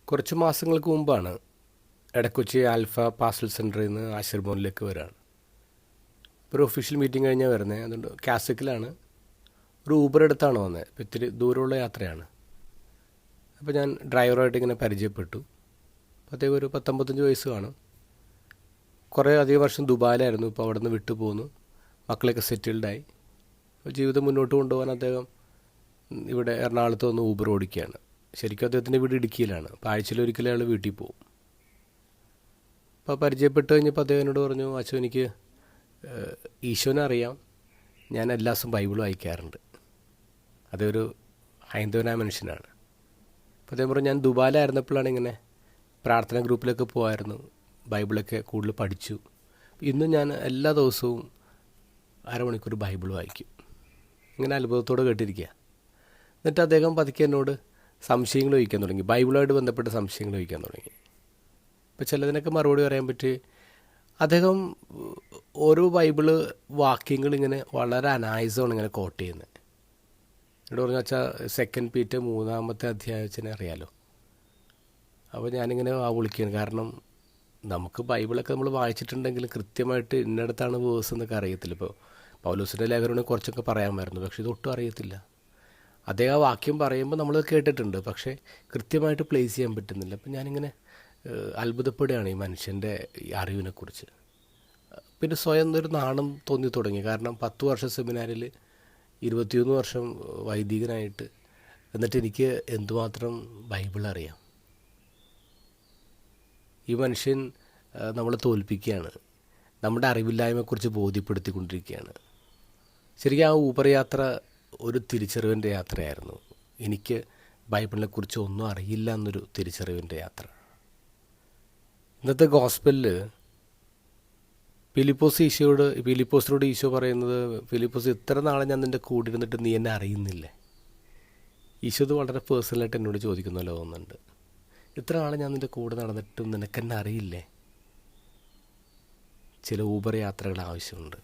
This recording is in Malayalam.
കുറച്ച് മാസങ്ങൾക്ക് മുമ്പാണ് എടക്കൊച്ചി ആൽഫ പാർസൽ സെൻറ്ററിൽ നിന്ന് ആശീർമോനിലേക്ക് വരികയാണ്. ഇപ്പോൾ ഒരു ഒഫീഷ്യൽ മീറ്റിംഗ് കഴിഞ്ഞാൽ വരുന്നത്. അതുകൊണ്ട് കാസിക്കിലാണ് ഒരു ഊബർ എടുത്താണ് വന്നത്. ഇപ്പോൾ ഇത്തിരി ദൂരമുള്ള യാത്രയാണ്. അപ്പോൾ ഞാൻ ഡ്രൈവറുമായിട്ട് ഇങ്ങനെ പരിചയപ്പെട്ടു. അദ്ദേഹം ഒരു 19 വയസ്സ് കാണും. കുറേ അധികം വർഷം ദുബായിലായിരുന്നു. ഇപ്പോൾ അവിടെ നിന്ന് വിട്ടു പോന്നു. മക്കളൊക്കെ സെറ്റിൽഡായി. ജീവിതം മുന്നോട്ട് കൊണ്ടുപോകാൻ അദ്ദേഹം ഇവിടെ എറണാകുളത്ത് വന്ന് ഊബർ ഓടിക്കുകയാണ്. ശരിക്കും അദ്ദേഹത്തിൻ്റെ വീട് ഇടുക്കിയിലാണ്. അപ്പോൾ ആഴ്ചയിലൊരിക്കലും അയാൾ വീട്ടിൽ പോകും. അപ്പോൾ പരിചയപ്പെട്ട് കഴിഞ്ഞപ്പോൾ അദ്ദേഹം എന്നോട് പറഞ്ഞു, അച്ഛൻ എനിക്ക് ഈശോനെ അറിയാം, ഞാൻ എല്ലാ ദിവസവും ബൈബിൾ വായിക്കാറുണ്ട്. അതൊരു ഹൈന്ദവനായ മനുഷ്യനാണ്. അപ്പോൾ അദ്ദേഹം പറഞ്ഞു, ഞാൻ ദുബായിലായിരുന്നപ്പോഴാണ് ഇങ്ങനെ പ്രാർത്ഥനാ ഗ്രൂപ്പിലൊക്കെ പോകുമായിരുന്നു, ബൈബിളൊക്കെ കൂടുതൽ പഠിച്ചു. ഇന്നും ഞാൻ എല്ലാ ദിവസവും അരമണിക്കൂർ ബൈബിൾ വായിക്കും. ഇങ്ങനെ അത്ഭുതത്തോടെ കേട്ടിരിക്കുക. എന്നിട്ട് അദ്ദേഹം പതുക്കെ എന്നോട് സംശയങ്ങൾ ചോദിക്കാൻ തുടങ്ങി. ബൈബിളുമായിട്ട് ബന്ധപ്പെട്ട സംശയങ്ങൾ ചോദിക്കാൻ തുടങ്ങി. ഇപ്പോൾ ചിലതിനൊക്കെ മറുപടി പറയാൻ പറ്റി. അദ്ദേഹം ഓരോ ബൈബിള് വാക്യങ്ങൾ ഇങ്ങനെ വളരെ അനായാസമാണ് ഇങ്ങനെ കോട്ട് ചെയ്യുന്നത്. എന്നോട് പറഞ്ഞു, വെച്ചാൽ 2 പീറ്റർ 3-ാമത്തെ അധ്യായത്തിനെ അറിയാലോ. അപ്പോൾ ഞാനിങ്ങനെ വിളിക്കുകയാണ്. കാരണം നമുക്ക് ബൈബിളൊക്കെ നമ്മൾ വായിച്ചിട്ടുണ്ടെങ്കിൽ കൃത്യമായിട്ട് ഇന്നടത്താണ് വേഴ്സ് എന്നൊക്കെ അറിയത്തില്ല. ഇപ്പോൾ പൗലോസിൻ്റെ ലേഖനമാണെങ്കിൽ കുറച്ചൊക്കെ പറയാമായിരുന്നു, പക്ഷേ ഇതൊട്ടും അറിയത്തില്ല. അദ്ദേഹം ആ വാക്യം പറയുമ്പോൾ നമ്മൾ കേട്ടിട്ടുണ്ട്, പക്ഷേ കൃത്യമായിട്ട് പ്ലേസ് ചെയ്യാൻ പറ്റുന്നില്ല. അപ്പം ഞാനിങ്ങനെ അത്ഭുതപ്പെടുകയാണ് ഈ മനുഷ്യൻ്റെ അറിവിനെക്കുറിച്ച്. പിന്നെ സ്വയം ഒരു നാണം തോന്നി തുടങ്ങി. കാരണം 10 വർഷം സെമിനാരിൽ 21 വർഷം വൈദികനായിട്ട്, എന്നിട്ട് എനിക്ക് എന്തുമാത്രം ബൈബിൾ അറിയാം. ഈ മനുഷ്യൻ നമ്മളെ തോൽപ്പിക്കുകയാണ്, നമ്മുടെ അറിവില്ലായ്മയെക്കുറിച്ച് ബോധ്യപ്പെടുത്തിക്കൊണ്ടിരിക്കുകയാണ്. ശരിക്കും ആ ഊബർ യാത്ര ഒരു തിരിച്ചറിവിൻ്റെ യാത്രയായിരുന്നു. എനിക്ക് ബൈബിളിനെക്കുറിച്ച് ഒന്നും അറിയില്ല എന്നൊരു തിരിച്ചറിവിൻ്റെ യാത്ര. ഇന്നത്തെ ഗോസ്പലിൽ ഫിലിപ്പോസിനോട് ഈശോ പറയുന്നത്, ഫിലിപ്പോസ്, ഇത്ര നാളെ ഞാൻ നിൻ്റെ കൂടെ ഇരുന്നിട്ട് നീ എന്നെ അറിയുന്നില്ലേ? ഈശോ ഇത് വളരെ പേഴ്സണലായിട്ട് എന്നോട് ചോദിക്കുന്നല്ലോ തോന്നുന്നുണ്ട്. ഇത്ര നാളെ ഞാൻ നിൻ്റെ കൂടെ നടന്നിട്ടും നിനക്കെന്നെ അറിയില്ലേ? ചില ഊബർ യാത്രകൾ ആവശ്യമുണ്ട്.